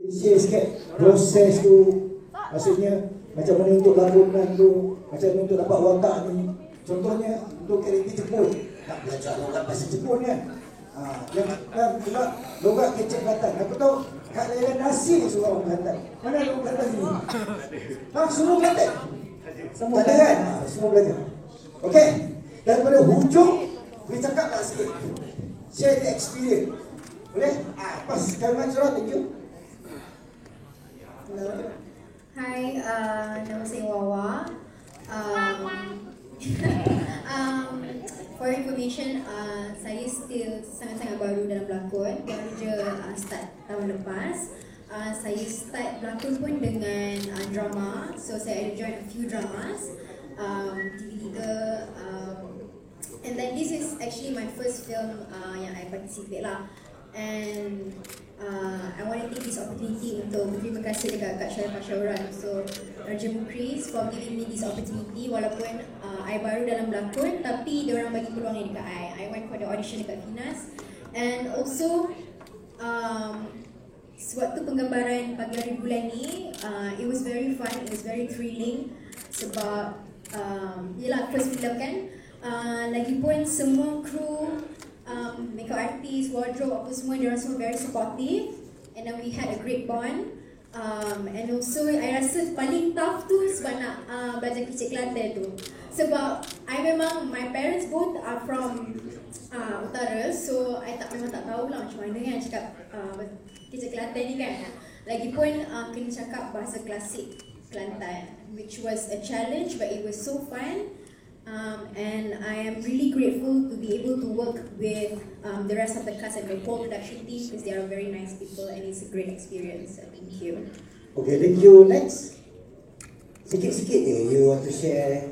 Share sikit proses tu, maksudnya macam mana untuk lakonan tu, macam mana untuk dapat watak ni. Contohnya untuk karakter Jepun, nak belajar logat bahasa Jepun kan. Yang juga logat kecek Kelantan. Aku tahu Kak Laila Nasir seorang orang Kelantan. Mana ada orang Kelantan sini? Semua Kelantan? Semua ada kan? Semua belajar. Okey, daripada hujung kita cakap tak sikit. Share the experience. Boleh? Pas sekarang macam thank you. Hai, nama saya Wawa. For information, saya still sangat-sangat baru dalam berlakon. Baru je start tahun lepas. Saya start berlakon pun dengan drama. So saya ada join a few dramas, TV3. And then this is actually my first film yang I participate lah. And I want to take this opportunity untuk berterima kasih dekat Kak Syarifah Syauran, so Raja Mukris for giving me this opportunity. Walaupun I baru dalam berlakon, tapi diorang bagi peluang ni dekat I went for the audition dekat Finas. And also sewaktu penggambaran Pagi Hari Bulan ni, it was very fun, it was very thrilling. Sebab yelah first film kan, lagipun semua kru, makeup artist, wardrobe, apa semua, diorang semua very supportive. And then we had a great bond. And also I rasa paling tough tu sebab nak belajar kicik Kelantan tu. Sebab I memang, my parents both are from utara. So I memang tak tahulah macam mana kan cakap kicik Kelantan ni kan. Lagipun kena cakap bahasa klasik Kelantan, which was a challenge but it was so fun. And I am really grateful to be able to work with the rest of the cast and the whole production team, because they are very nice people and it's a great experience. So thank you. Okay, thank you. Next, sikit-sikit je you want to share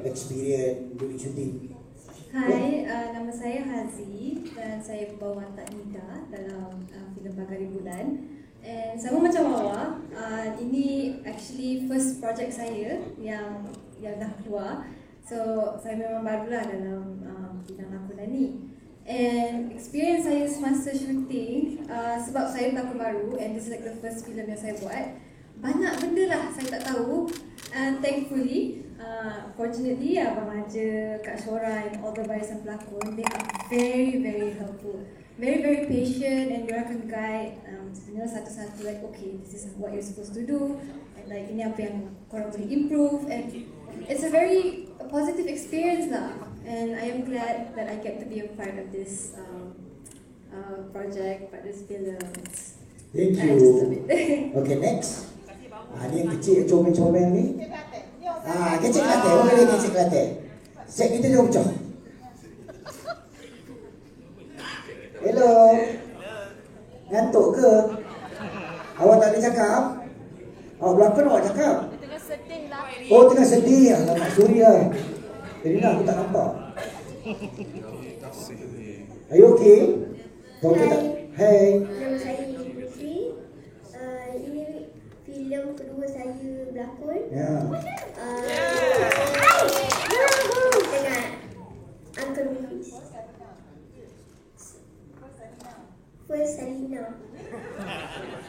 experience during shooting. Hai, nama saya Hazi dan saya membawa watak Nida dalam filem Pagi Hari Bulan. And sama macam Wawa, ini actually first project saya yang dah keluar. So saya memang barulah dalam bidang lakonan ni. And experience saya semasa shooting, sebab saya pelakon baru and this is like the first film yang saya buat, banyak benda lah saya tak tahu. Thankfully, fortunately Abang Raja, Kak Shora and all the barisan pelakon, they are very very helpful, very very patient, and they akan guide satu-satu like okay, this is what you're supposed to do, and like ini apa yang korang boleh improve, and it's a very positive experience lah. And I am glad that I get to be a part of this project, part of this film. Thank you. Okay, next. Ni yang kecil, comel-comel ni. Kecil Kelantan, orang boleh kecil Kelantan. Set kita jom pecah. Hello. Ngantuk ke? Awak tak boleh cakap? Awak berlakon awak cakap? Tengah sedih lah. Oh, tengah sedih. Alamak, sorry lah. Jadi lah, aku tak nampak. Are you okay? Kau okay tak? Hai. Nama saya Putri. Ini filem kedua saya berlakon. Ya. Dengan Uncle Mufis. First Salina.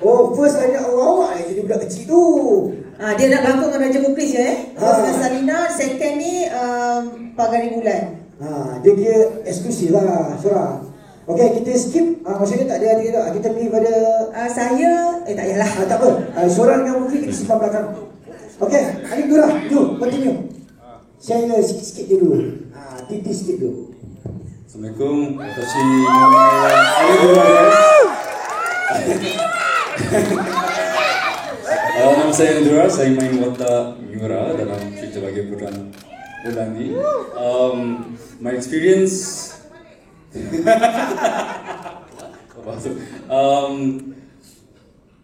Oh, first ada awak jadi budak kecil tu. Dia nak berlakon dengan Raja Mukris je First dengan Salina, second ni Pagi Hari Bulan. Dia kira eksklusif lah, Syura. Okay, kita skip. Maksudnya tak ada tak? Kita pergi pada saya, tak payahlah. tak apa. Syura dengan Mukri kita simpan belakang. Okay, Alif Dura, jom continue. Share sikit-sikit je dulu. Titis sikit dulu. Assalamualaikum. Alif Dura. Nama saya Indra, saya main watak Yura dalam cerita Pagi Bulan ni. My experience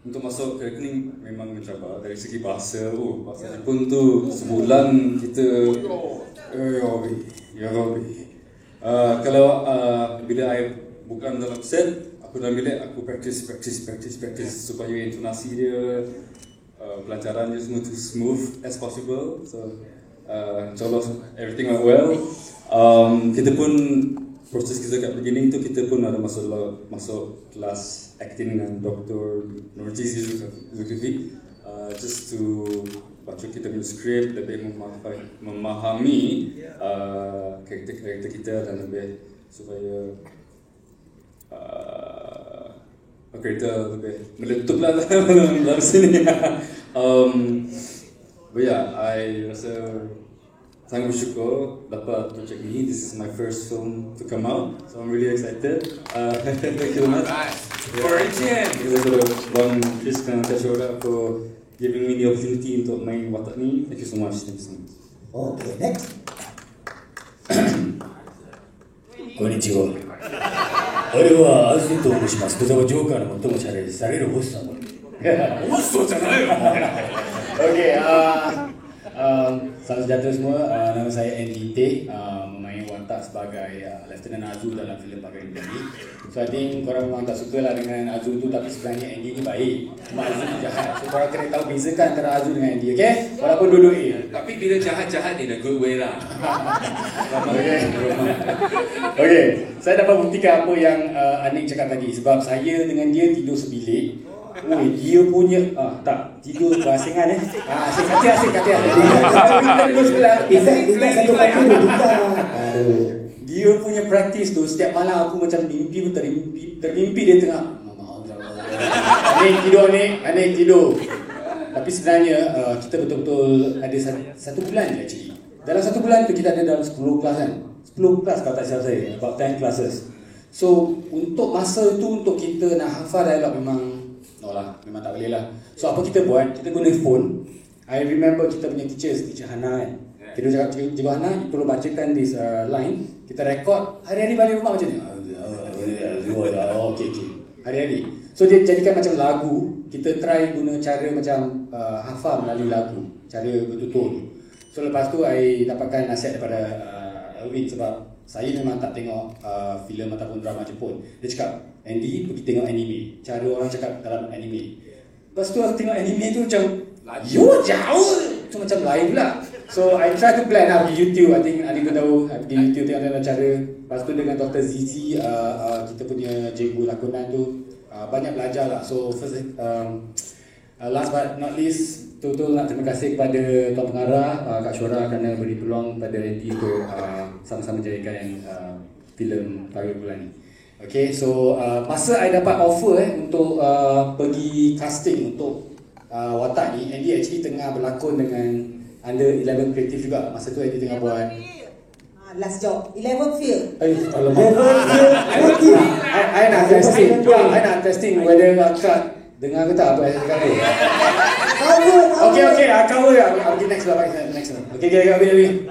untuk masuk karakter ni memang mencabar dari segi bahasa. Bahasa Jepun tu sebulan kita kalau bila I bukan dalam set, aku dalam bilik aku practice supaya intonasi dia, pelancaran dia semua tu smooth as possible. So insyaAllah everything went well. Kita pun proses kita kat beginning tu kita pun ada masuk kelas acting dengan Dr. Nurjizi Zulkifli, just to baca kita punya skrip, lebih memahami karakter kita dan lebih supaya karakter lebih meletup lah dalam sini. But yeah, I rasa sangat bersyukur dapat project ni. This is my first film to come out, so I'm really excited. Thank you so much. Bang Chris dan Kashora for giving me the opportunity untuk main watak ni. Thank you so much. Thank you so much. Okay, next. Konnichiwa. 俺はアジトと申します。こちらはジョーカーの最もチャレンジされるホストなの。ホストじゃないよ。Okay, salam sejahtera semua. Nama saya Andy Tay, memain watak sebagai Lieutenant Azul dalam filem Pagari Bulan ni. So I think korang memang tak suka lah dengan Azul tu, tapi sebenarnya Andy ni baik. Cuma Azul ni jahat. So korang kena tahu bezakan antara Azul dengan Andy, okay? Walaupun dua-dua A. Tapi bila jahat-jahat in a good way lah. Okay, saya dapat buktikan apa yang Anik cakap tadi. Sebab saya dengan dia tidur sebilik. Dia punya tidur berasingan asyik katil. Kita duduk sebelah. Dia punya praktis tu setiap malam aku macam termimpi dia tengah Anik tidur. Tapi sebenarnya kita betul-betul ada satu bulan je actually. Dalam satu bulan tu kita ada dalam 10 kelas kan. 10 kelas kalau tak silap saya, about 10 classes. So untuk masa tu untuk kita nak hafal dialog memang memang tak boleh lah. So apa kita buat? Kita guna phone. I remember kita punya teacher Hana kan. Kita cakap Cikgu Hana, perlu bacakan this line. Kita record hari-hari balik rumah macam ni. Okay. Hari-hari. So dia jadikan macam lagu. Kita try guna cara macam hafal melalui lagu. Cara bertutur. So lepas tu I dapatkan nasihat daripada Alvin sebab saya memang tak tengok filem ataupun drama Jepun. Dia cakap, Andy pergi tengok anime. Cara orang cakap dalam anime. Lepas tu aku tengok anime tu macam jauh. Tu macam lain pula. So I try to plan lah di YouTube. I think Adik pun tahu di YouTube tengok cara. Lepas tu dengan Dr. Zizi, kita punya cikgu lakonan tu banyak belajar lah. So first, last but not least, betul-betul nak terima kasih kepada Tuan Pengarah, Kak Syora kerana beri peluang pada Andy untuk sama-sama jadikan filem Pagari Bulan ni. Okay, so masa I dapat offer untuk pergi casting untuk watak ni, Andy actually tengah berlakon dengan Under 11 Creative juga. Masa tu Andy tengah buat Last job, 11 field. I nak testing whether akak dengar ke tak apa yang saya kata. Okay, cover ya. Okay, next lah. Okay, go. Okay,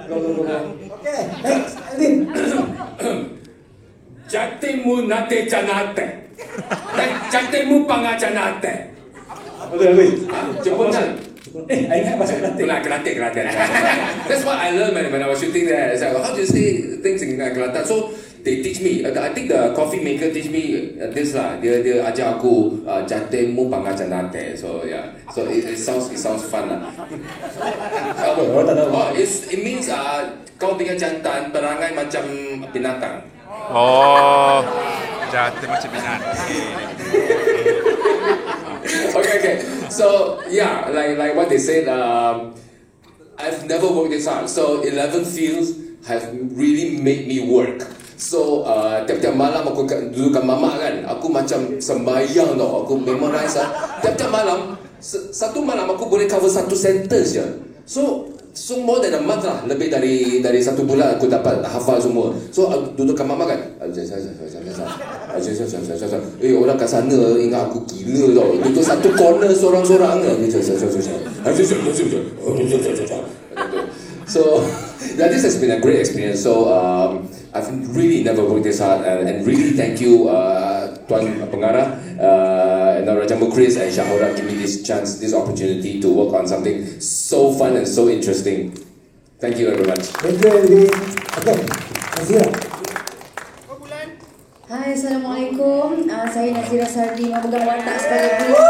next, Alvin. Jatimu nate janate. Jatimu panga janate. Betul. Jepun kan? I ingat bahasa Kelantan. Kelantan. That's what I learned when I was shooting there. It's like, how do you say things in Kelantan? So they teach me. I think the coffee maker teach me this lah. Dia ajar aku jatimu panga janate. So yeah. So it sounds fun lah. It means kau dengan jantan perangai macam binatang. Oh, jatuh macam binatang. Okay. So yeah, like what they said, I've never worked this hard. So 11 fields have really made me work. So tiap-tiap malam aku duduk kat mamak kan, aku macam sembahyang tau. Aku memorize tiap-tiap malam, satu malam aku boleh cover satu sentence je. So more than a month lah, lebih dari satu bulan aku dapat hafal semua. So duduk kat mamak kan, orang kat sana ingat aku gila tau. Duduk satu corner sorang-sorang. So yeah, this has been a great experience. So I've really never worked this hard, and really thank you Tuan Pengarah and Raja Mukris and Syahora give me this chance, this opportunity to work on something so fun and so interesting. Thank you very much. Thank you, Alvin. Okay, Nazira. Hai, Assalamualaikum. Saya Nazira Sardi, memegang watak sebagai guru.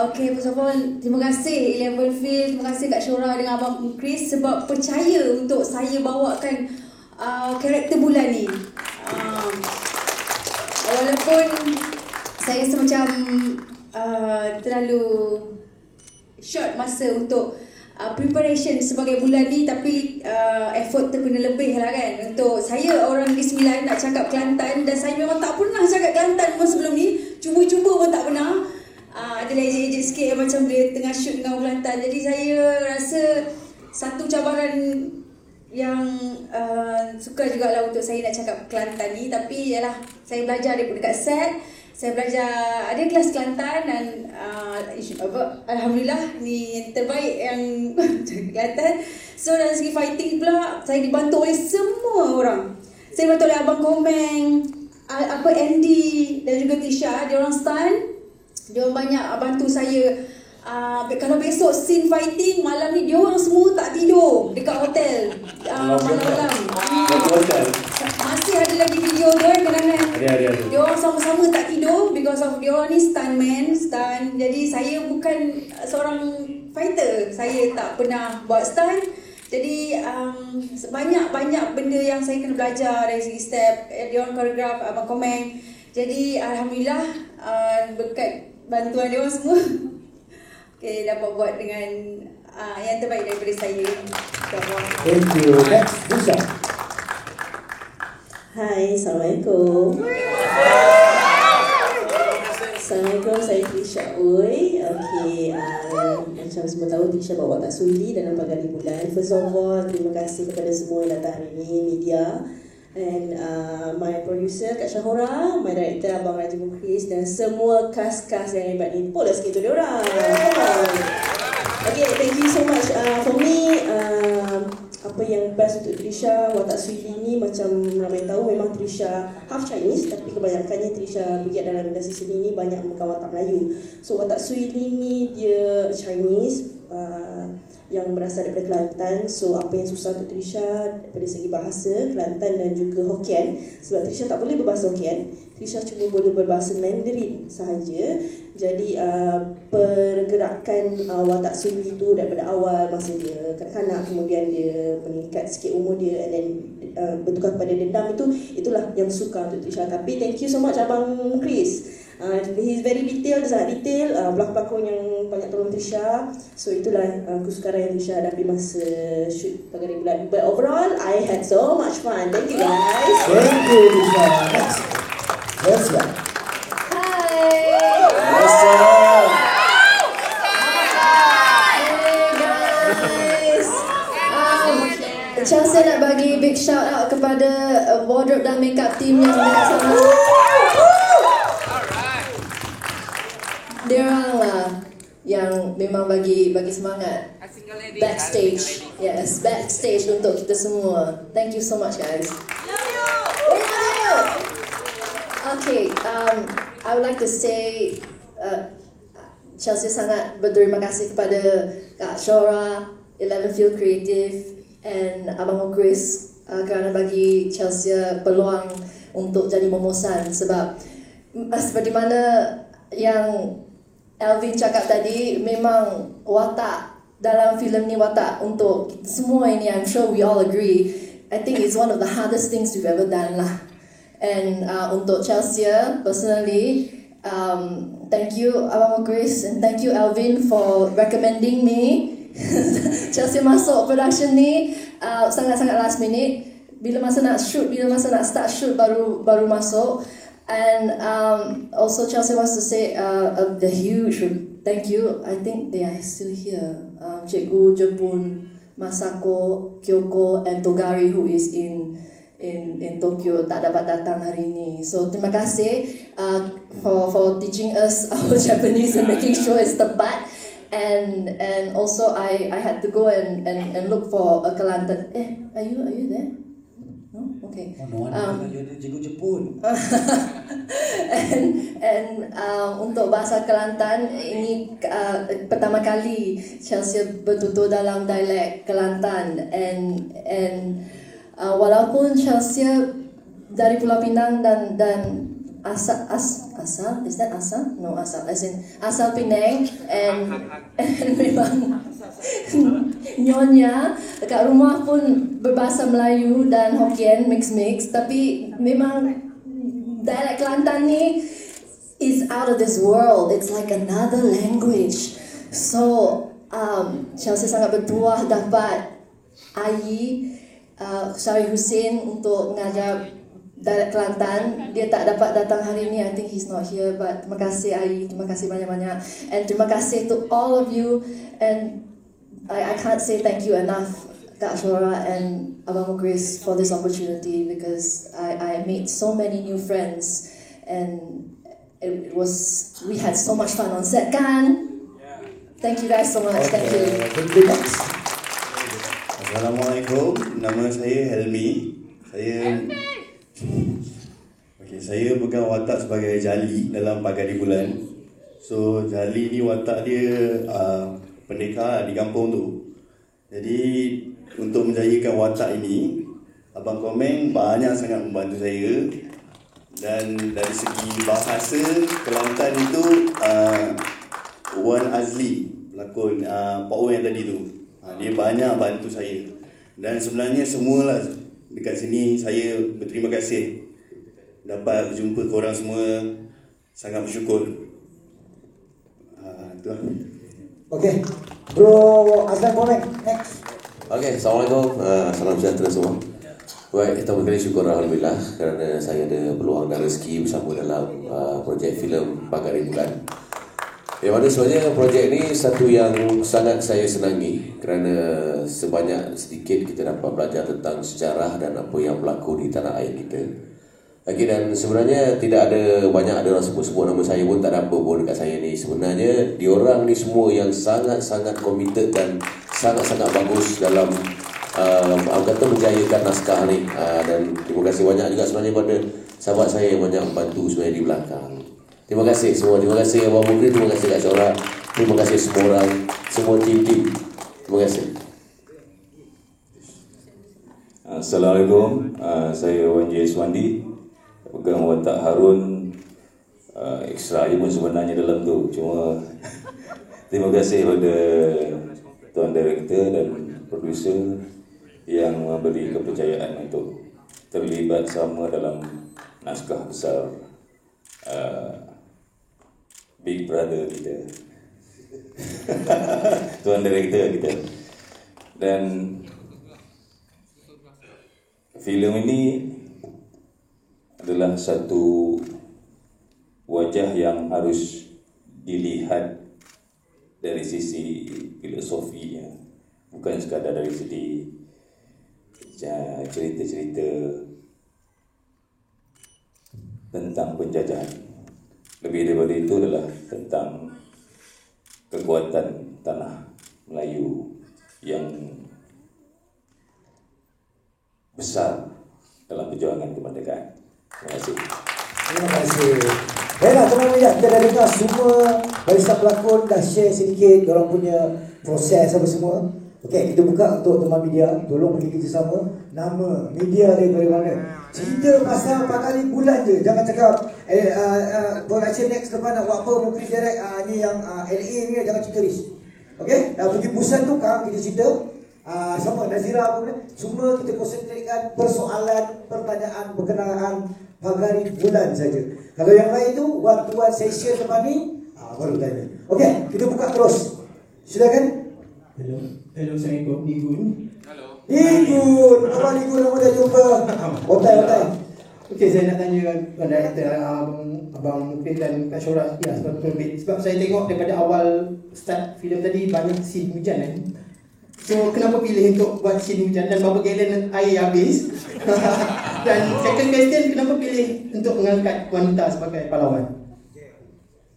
Okay. Okay, first of all, terima kasih Eleven Field, terima kasih Kak Syora dengan Abang Chris sebab percaya untuk saya bawakan karakter bulan ni. Walaupun saya rasa macam terlalu short masa untuk preparation sebagai bulan ni, tapi effort tu kena lebih lah kan. Untuk saya orang Negeri Sembilan nak cakap Kelantan, dan saya memang tak pernah cakap Kelantan pun sebelum ni, cuba-cuba pun tak pernah. Ada ejek-ejek sikit macam dia tengah shoot dengan orang Kelantan. Jadi saya rasa satu cabaran yang sukar jugalah untuk saya nak cakap Kelantan ni. Tapi yalah, saya belajar dekat set. Saya belajar ada kelas Kelantan dan alhamdulillah ni yang terbaik yang Kelantan. So dari segi fighting pula saya dibantu oleh semua orang. Saya dibantu oleh Abang Komeng, Andy dan juga Tisha. Dia orang stun. Dia orang banyak bantu saya. Kalau besok scene fighting malam ni, dia orang semua tak tidur dekat hotel malam-malam. Masih ada lagi video tu kenangan. Ada. Dia orang sama-sama tak tidur because of dia orang ni stuntman, stunt. Jadi saya bukan seorang fighter. Saya tak pernah buat stunt. Jadi banyak benda yang saya kena belajar dari segi step. Dia orang koreograf, Abang Komeng. Jadi alhamdulillah berkat bantuan dia orang semua, okay, dapat buat dengan yang terbaik daripada saya. Thank you. Next, Tisha. Hai, Assalamualaikum. Assalamualaikum, saya Tisha Uy. Okay, macam semua tahu Tisha bawa Watak Suili dalam Pagari Bulan. First of all, terima kasih kepada semua yang datang hari ini, media. And my producer Kak Syahora, my director Abang Raja Mukris, dan semua cast-cast yang hebat ni. Pola sikit tu diorang. Okay, thank you so much. For me, apa yang best untuk Trisha Watak Suili ni, macam ramai tahu memang Trisha half Chinese, tapi kebanyakannya Trisha bergiat dalam industri seni ni banyak memakai watak Melayu. So Watak Suili ni dia Chinese, yang berasal daripada Kelantan. So apa yang susah untuk Trisha daripada segi bahasa Kelantan dan juga Hokkien, sebab Trisha tak boleh berbahasa Hokkien, Trisha cuma boleh berbahasa Mandarin sahaja. Jadi pergerakan Watak Suili tu daripada awal masa dia kanak-kanak, kemudian dia meningkat sikit umur dia, and then bertukar kepada dendam, itulah yang suka untuk Trisha. Tapi thank you so much Abang Chris. He's very detailed, sangat detail. Pelakon-pelakon yang banyak tolong Trisha. So itulah kesukaran yang Trisha hadapi masa shoot Pagari Bulan. But overall, I had so much fun. Thank you guys. Thank you, Trisha. Next, Lesya. Chelsea nak bagi big shout out kepada wardrobe dan makeup team yang dekat sana. Dia orang lah yang memang bagi semangat backstage. Yes, backstage untuk kita semua. Thank you so much guys. Okay, I would like to say Chelsea sangat berterima kasih kepada Kak Syora, Eleven Field Creative, and Abang Chris kerana bagi Chelsea peluang untuk jadi memesan. Sebab seperti mana yang Alvin cakap tadi, memang watak dalam filem ni, watak untuk semua ini, I'm sure we all agree, I think it's one of the hardest things we've ever done lah. And untuk Chelsea personally, thank you Abang Chris and thank you Alvin for recommending me. Chelsea masuk production ni sangat-sangat last minute. Bila masa nak shoot, bila masa nak start shoot baru masuk. And also Chelsea wants to say a huge thank you. I think they are still here. Cikgu Jepun, Masako, Kyoko, and Togari who is in Tokyo tak dapat datang hari ini. So terima kasih for teaching us our Japanese and making sure it's tepat. And also I had to go and look for a Kelantan. Are you there? No? Okay. Cikgu Jepun. and untuk bahasa Kelantan ini pertama kali Chelsea bertutur dalam dialek Kelantan, and walaupun Chelsea dari Pulau Pinang dan asal, is that asal? No, asal, as in asal Penang, and memang nyonya kat rumah pun berbahasa Melayu dan Hokkien mix, tapi memang dialek Kelantan ni is out of this world. It's like another language. So Chelsea sangat bertuah dapat Ayi Syarif Hussein untuk mengajar dialek Kelantan. Dia tak dapat datang hari ni. I think he's not here. But terima kasih Ayi, terima kasih banyak-banyak. And terima kasih to all of you. And I can't say thank you enough, Kak Shora and Abang Mukris, for this opportunity, because I made so many new friends, and we had so much fun on set, kan? Thank you guys so much. Thank you. Assalamualaikum, nama saya Helmi. Saya pegang watak sebagai Jali dalam Pagari Bulan. So Jali ni watak dia pendekar di kampung tu. Jadi untuk menjayakan watak ini, Abang Komeng banyak sangat membantu saya. Dan dari segi bahasa Kelantan itu Wan Azli, pelakon Pak Wan yang tadi tu, dia banyak bantu saya. Dan sebenarnya semualah dekat sini saya berterima kasih dapat berjumpa korang semua. Sangat bersyukur. Okey, Bro Azlan Komeng, next. Okey, Assalamualaikum, salam sejahtera semua. Baik, kita berkali syukur Alhamdulillah kerana saya ada peluang dan rezeki bersama dalam projek filem Pagari Bulan. Yang mana sebenarnya projek ni satu yang sangat saya senangi kerana sebanyak sedikit kita dapat belajar tentang sejarah dan apa yang berlaku di tanah air kita. Okey, dan sebenarnya tidak ada banyak ada orang sebut-sebut nama saya pun, tak ada apa pun dekat saya ni. Sebenarnya diorang ni semua yang sangat-sangat committed dan sangat-sangat bagus dalam kata menjayakan naskah ni. Dan terima kasih banyak juga sebenarnya pada sahabat saya yang banyak membantu sebenarnya di belakang. Terima kasih semua. Terima kasih Abang Mukri, terima kasih Kak Shora, terima kasih semua orang, semua tim-tim. Terima kasih. Assalamualaikum, saya Wan J. Swandi, pegang watak Harun. Ekstra je pun sebenarnya dalam tu, cuma terima kasih pada Tuan Director dan Producer yang memberi kepercayaan untuk terlibat sama dalam naskah besar Big Brother kita. Tuan Director kita. Dan filem ini adalah satu wajah yang harus dilihat dari sisi filosofinya, bukan sekadar dari segi cerita-cerita tentang penjajahan. Lebih daripada itu adalah tentang kekuatan tanah Melayu yang besar dalam perjuangan kemerdekaan. Terima kasih. Terima kasih. Baiklah teman-teman, kita dah dengar semua barisan pelakon dah share sedikit diorang punya proses apa semua. Okey, kita buka untuk teman media, tolong beri kerjasama. Nama media dari mana? Cerita pasal Pagari Bulan je, jangan cakap production next depan nak buat apa, mungkin direct ni yang LA ni, jangan cerita risk. Okey, dah pergi Busan tu kan kita cerita sama Nazira apa benda, semua kita konsentrasikan persoalan, pertanyaan berkenaan Pagari Bulan saja. Kalau yang lain tu one-to-one session depan ni baru tanya. Okey, kita buka terus. Silakan. Hello, Assalamualaikum, Nigun. Nigun, apa Nigun nama dah jumpa? Otai. Okey, saya nak tanya pada Abang Mukri dan Kak Shora sebab saya tengok daripada awal start filem tadi banyak scene hujan kan. So kenapa pilih untuk buat scene hujan dan berapa gallon air habis? Dan second question, kenapa pilih untuk mengangkat wanita sebagai pahlawan?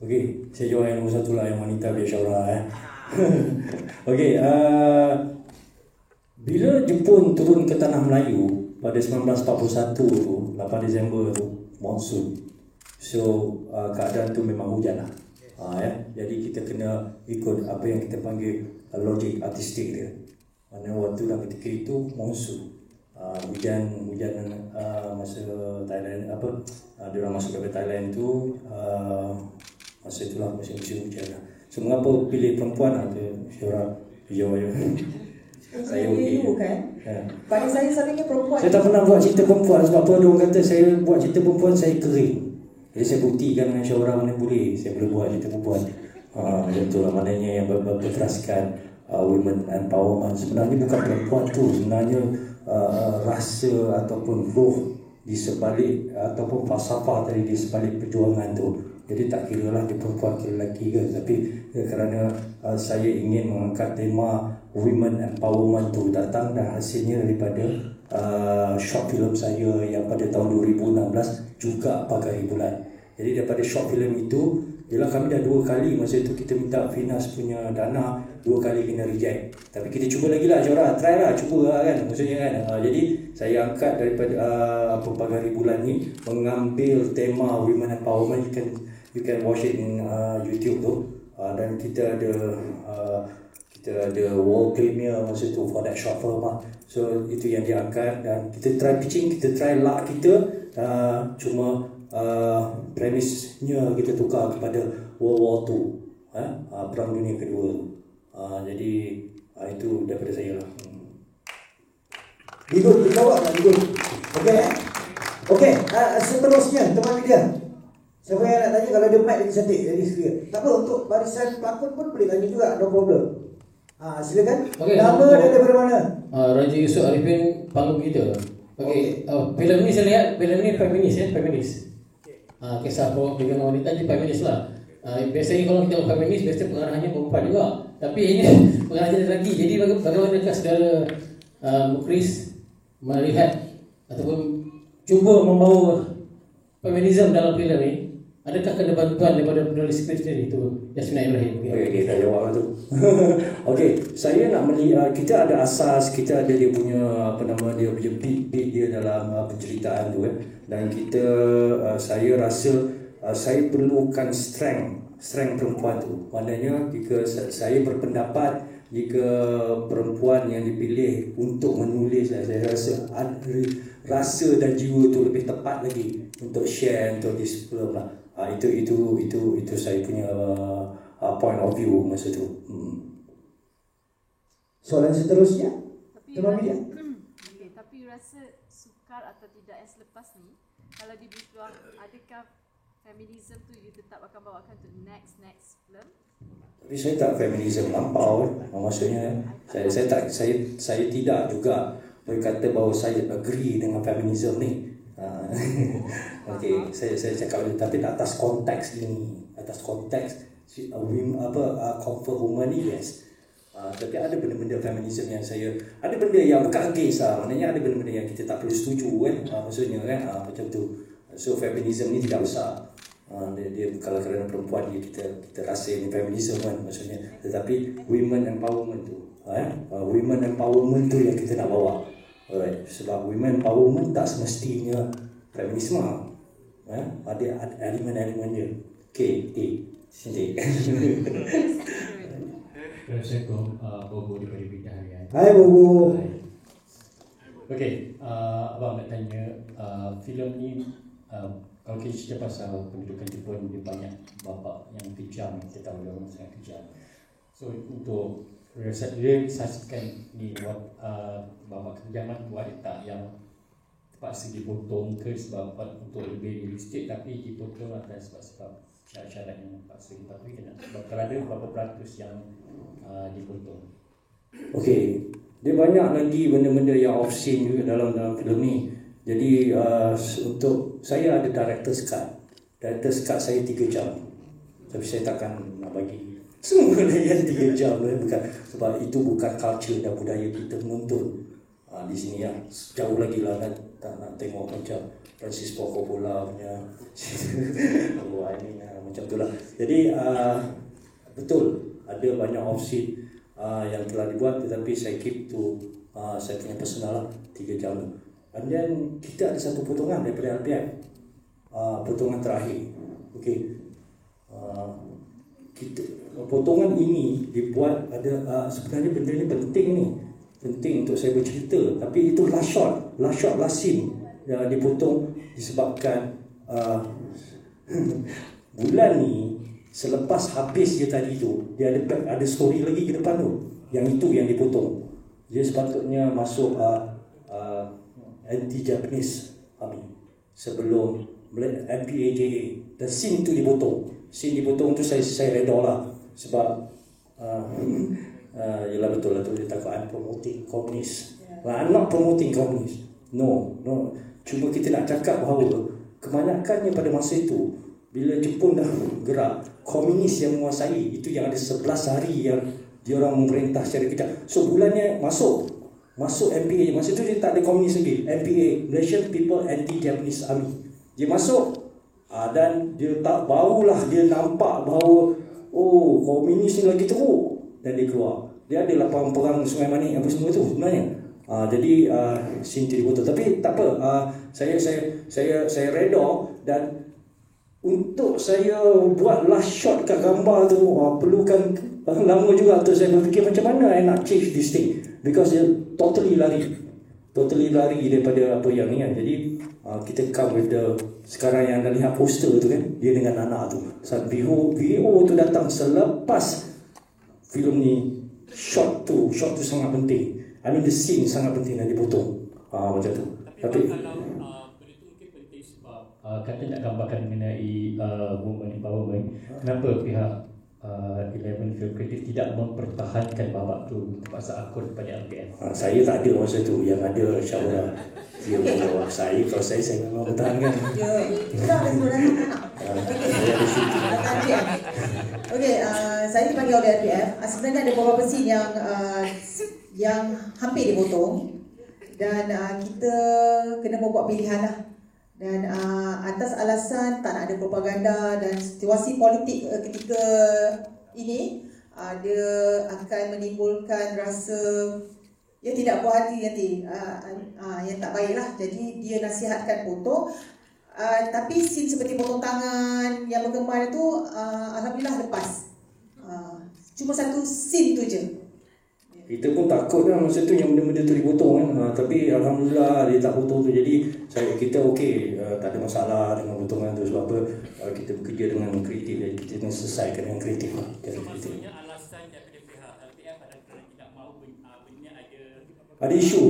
Okey, saya jawab yang nombor satu lah, yang wanita biar Shora Okey, bila Jepun turun ke tanah Melayu pada 1941 tu, 8 Disember tu, monsun. So keadaan tu memang hujan lah. Jadi kita kena ikut apa yang kita panggil logik artistik dia. Mana waktu dan ketika itu monsun. Hujan masa Thailand diorang masuk ke Thailand tu masa itulah musim hujan lah. So mengapa pilih perempuan tu Syura? Yo. Saya okey. Kan? Pada saya selalunya perempuan. Saya tak pernah buat cerita perempuan sebab apa dia orang kata saya buat cerita perempuan saya kering. Jadi saya buktikan dengan Syura mana boleh saya boleh buat cerita perempuan. Macam itulah maknanya yang berteraskan women empowerment. Sebenarnya bukan perempuan tu, sebenarnya rasa ataupun roh di sebalik ataupun falsafah tadi di sebalik perjuangan tu. Jadi tak kira lah dia perempuan ke lelaki ke, tapi kerana saya ingin mengangkat tema women empowerment tu datang dan hasilnya daripada short film saya yang pada tahun 2016 juga Pagari Bulan. Jadi daripada short film itu, ialah kami dah 2 kali masa itu kita minta Finas punya dana, 2 kali kena reject. Tapi kita cuba lagi lah, Syura, try lah, cuba lah kan, maksudnya kan. Jadi saya angkat daripada Pagari Bulan ni, mengambil tema women empowerment. You can watch it in YouTube tu. Dan kita ada world premiere masa tu for that short film lah. So itu yang diangkat dan kita try pitching, kita try luck kita. Cuma premisnya kita tukar kepada World War II, Perang Dunia Kedua. Jadi itu daripada saya lah. Digul, dijawab lah Digul. Okey, seterusnya teman media. Siapa yang nak tanya, kalau ada mic lagi cantik, jadi sedia. Tak apa, untuk barisan pelakon pun boleh tanya juga, no problem. Silakan. Nama dan daripada mana? Raja Yusof Arifin, panggung kita. Filem ni saya lihat, filem ni feminis. Kisah perempuan wanita je feminis lah. Biasanya kalau kita feminis, biasanya pengarahannya perempuan juga. Tapi ini pengarahannya lelaki. Jadi bagaimana saudara Mukris melihat ataupun cuba membawa feminisme dalam filem ni? Adakah kena bantuan daripada penulis skrip sendiri itu? Yasmina Ibrahim. Okey, saya jawab tu. Okey, saya nak melihat kita ada asas, kita ada dia punya dia punya beat dia dalam penceritaan tu kan. Dan kita saya rasa saya perlukan strength perempuan tu. Maknanya jika saya berpendapat jika perempuan yang dipilih untuk menulis, saya rasa rasa dan jiwa tu lebih tepat lagi untuk share untuk this film lah. Itu saya punya point of view masa tu. Soalan seterusnya, Tuan Media. Tapi rasa sukar atau tidak yang selepas ni, kalau diberi peluang, adakah feminisme tu you tetap akan bawakan to next film? Tapi saya tak feminisme lampau. Maksudnya saya tidak juga berkata bahawa saya agree dengan feminisme ni. Okey, saya cakap tapi atas konteks ini, atas konteks comfort woman ni, yes. Tapi ada benda-benda feminisme yang saya, ada benda yang bukan against lah, maknanya ada benda-benda yang kita tak perlu setuju kan, maksudnya kan, macam tu. So feminisme ni tidak besar. Dia kalau kerana perempuan dia kita rasa ini feminisme kan maksudnya, tetapi women empowerment tu, women empowerment tu yang kita nak bawa. Alright, sebab women empowerment tak semestinya feminisme. Ada elemen-elemen dia. Sini. Assalamualaikum, Bobo daripada Berita Harian. Hai Bobo. Okey, abang nak tanya, filem ni kalau kita cerita pasal pendudukan Jepun, dia banyak bapa yang kejam, kita tahu dia orang sangat kejam. So untuk realisasikan ni bapa kejaman tu ada tak yang terpaksa dipotong ke sebab untuk lebih realistik, tapi dipotong atas sebab syarat-syarat yang terpaksa dipatuhi kena. Kalau ada berapa peratus yang dipotong? Okey, dia banyak lagi benda-benda yang off scene juga dalam filem ni. Jadi untuk saya ada director's cut. Director's cut saya 3 jam. Tapi saya takkan nak bagi semua yang 3 jam bukan, sebab itu bukan culture dan budaya kita menonton di sini ya. Jauh lagi lah kan, tak nak tengok macam Francis Ford Coppola punya macam tu lah. Jadi betul ada banyak off scene yang telah dibuat, tetapi saya keep tu saya punya personal lah 3 jam. And then kita ada satu potongan daripada LPM, potongan terakhir. Okey, kita potongan ini dibuat ada sebenarnya benda ni penting untuk saya bercerita, tapi itu last shot, last scene. yang dipotong disebabkan bulan ni selepas habis dia tadi tu, dia ada story lagi ke depan tu. Yang itu yang dipotong. Dia sepatutnya masuk anti-Japanese army sebelum MPAJA. Dan scene tu dipotong. Scene dipotong tu saya reda lah. Sebab yelah betul lah tu dia takut I'm promoting komunis. I'm not promoting komunis. No. Cuma kita nak cakap bahawa kebanyakannya pada masa itu, bila Jepun dah gerak, komunis yang menguasai. Itu yang ada 11 hari yang dia orang memerintah secara kejap. So bulannya masuk MPA. Masa tu dia tak ada komunis lagi. MPA, Malaysian People Anti-Japanese Army. Dia masuk dan dia tak barulah dia nampak bahawa komunis ni lagi teruk. Dan dia keluar. Dia ada perang Sungai Manik apa semua tu sebenarnya. Jadi scene jadi betul. Tapi tak apa. Saya reda dan untuk saya buat last shot kat gambar tu perlukan lama juga untuk saya berfikir macam mana I nak change this thing, because dia totally lari daripada apa yang ni kan. Jadi kita come with the sekarang yang anda lihat poster tu kan, dia dengan anak tu. VO tu datang selepas filem ni. Shot tu sangat penting. I mean the scene sangat penting dan dipotong macam tu. Tapi kata nak gambarkan mengenai women empowerment, kenapa pihak 11 Film Creative tidak mempertahankan babak tu terpaksa akun pada LPF? Saya tak ada masa tu, yang ada Syahura. Dia menjawab saya, kalau saya memang bertahankan. Ya, itulah ada sebenarnya nak. Okey, saya dipanggil oleh LPF. Sebenarnya ada beberapa scene yang hampir dipotong dan kita kena membuat pilihan lah. Dan atas alasan tak nak ada propaganda dan situasi politik ketika ini, dia akan menimbulkan rasa tidak puas hati nanti, yang tak baik lah. Jadi dia nasihatkan potong. Tapi scene seperti potong tangan yang bergemar itu alhamdulillah lepas. Cuma satu scene tu je. Kita pun takut kan masa tu yang benda-benda tu dipotong kan. Tapi alhamdulillah dia tak potong tu. Jadi kita okey, tak ada masalah dengan potongan tu. Sebab apa, kita bekerja dengan kreatif. Jadi kita kena selesaikan dengan kreatif lah. Maksudnya alasan daripada pihak LPF adalah tidak mahu benda ada isu.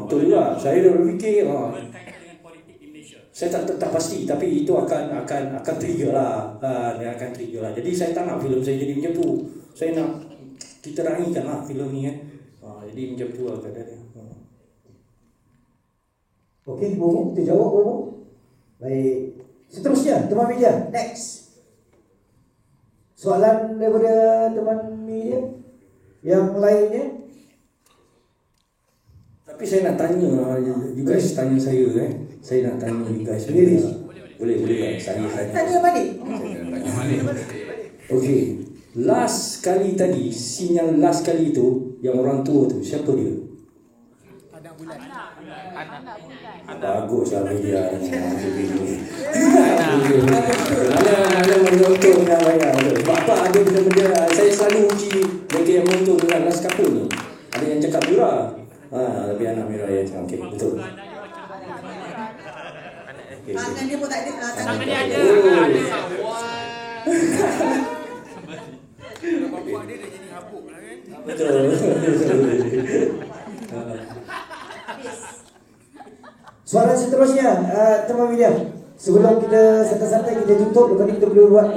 Betul juga. Saya dah berfikir berkaitan dengan politik di Malaysia. saya tak pasti, tapi itu akan trigger lah. Dia akan trigger lah. Jadi saya tak nak filem saya jadi macam tu. Saya nak kita raikan lah filem ni kan. Jadi macam tu lah keadaannya. Okey, Bobo, kita jawab Bobo. Baik. Seterusnya, teman media. Next. Soalan daripada teman media yang lainnya. Tapi saya nak tanya, you guys tanya saya kan. Saya nak tanya you guys sendiri. Boleh kan? Saya tanya balik. Okey. Last kali tadi, scene yang last kali tu, yang orang tua tu, siapa dia? Bagus lah media. Ada menonton dengan banyak. Sebab ada benda-benda, saya selalu uji mereka yang menonton dengan last couple ni. Ada yang cakap Mira. Tapi anak Mira yang cakap, okey, betul. Tangan dia pun tak ada. Tangan dia ada. Bapak dia dah jadi habuk lah kan. Betul. Soalan seterusnya, teman media. Sebelum kita santai-santai kita tutup, lepas ni kita boleh buat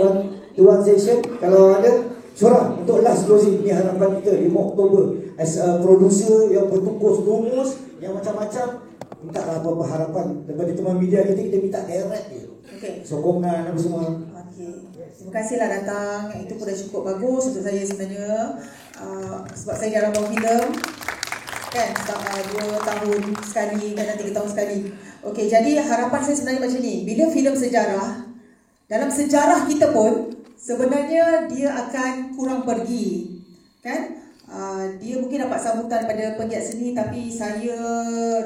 one session. Kalau ada Syura untuk last closing, ni harapan kita 5 Oktober. As a producer yang bertukus lumus, yang macam-macam, minta lah apa-apa harapan daripada teman media kita minta direct je. Sokongan apa semua. Terima kasihlah datang. Itu pun dah cukup bagus untuk saya sebenarnya. Sebab saya jarang buat filem. Kan, 2 tahun sekali, kadang 3 tahun sekali. Okey, jadi harapan saya sebenarnya macam ni. Bila filem sejarah, dalam sejarah kita pun, sebenarnya dia akan kurang pergi. Kan? Dia mungkin dapat sambutan pada penggiat seni, tapi saya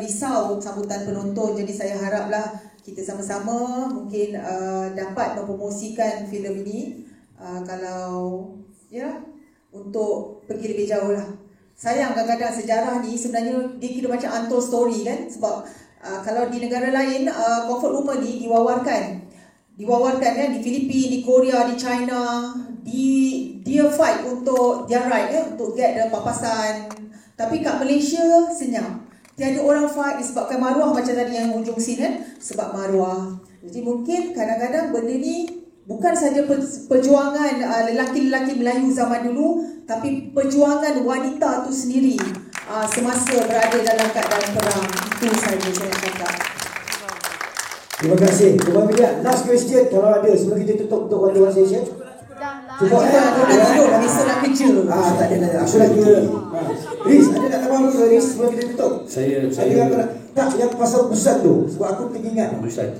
risau sambutan penonton. Jadi saya haraplah kita sama-sama mungkin dapat mempromosikan filem ini, kalau untuk pergi lebih jauh lah. Sayang kadang-kadang sejarah ni sebenarnya dia kira macam untold story kan, sebab Kalau di negara lain, comfort rumah ni diwawarkan ya, di Filipina, di Korea, di China, dia fight untuk their right untuk get the papasan. Tapi kat Malaysia senyap. Tiada orang fight disebabkan maruah macam tadi yang hujung scene kan, sebab maruah. Jadi mungkin kadang-kadang benda ni bukan saja perjuangan lelaki-lelaki Melayu zaman dulu, tapi perjuangan wanita tu sendiri semasa berada dalam keadaan perang. Itu saja saya cakap. Terima kasih. Tuan Media, last question kalau ada sebelum kita tutup untuk one-to-one session. Cuba aku dah tidur dah, besok nak kerja. Tak ada. Aku dah kira. Riz, ada nak tambah apa Riz sebelum kita tutup? Saya tak, yang pasal pusat tu sebab aku teringat. Busan.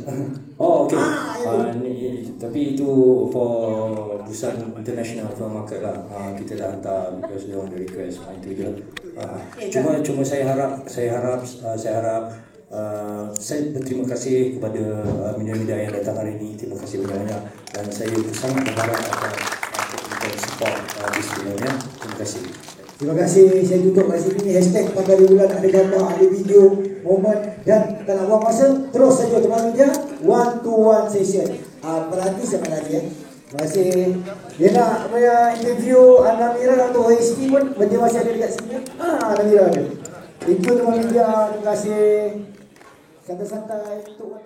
Oh, okey. Tapi itu for Busan International Film Market lah. Kita dah hantar because they want the request. Itu je. Cuma saya harap saya berterima kasih kepada media-media yang datang hari ini. Terima kasih banyak-banyak. Dan saya sangat berharap untuk support di sebelumnya. Terima kasih. Terima kasih. Saya tutup kat sini. Hashtag Pagari Bulan, ada gambar, ada video, momen. Dan tak nak buang masa, terus saja teman media, one-to-one session. Perhati sama lagi ya. Terima kasih. Dia nak interview Namira atau HT pun, dia masih ada dekat sini. Namira ada. Itu teman media. Terima kasih. Santai-santai untuk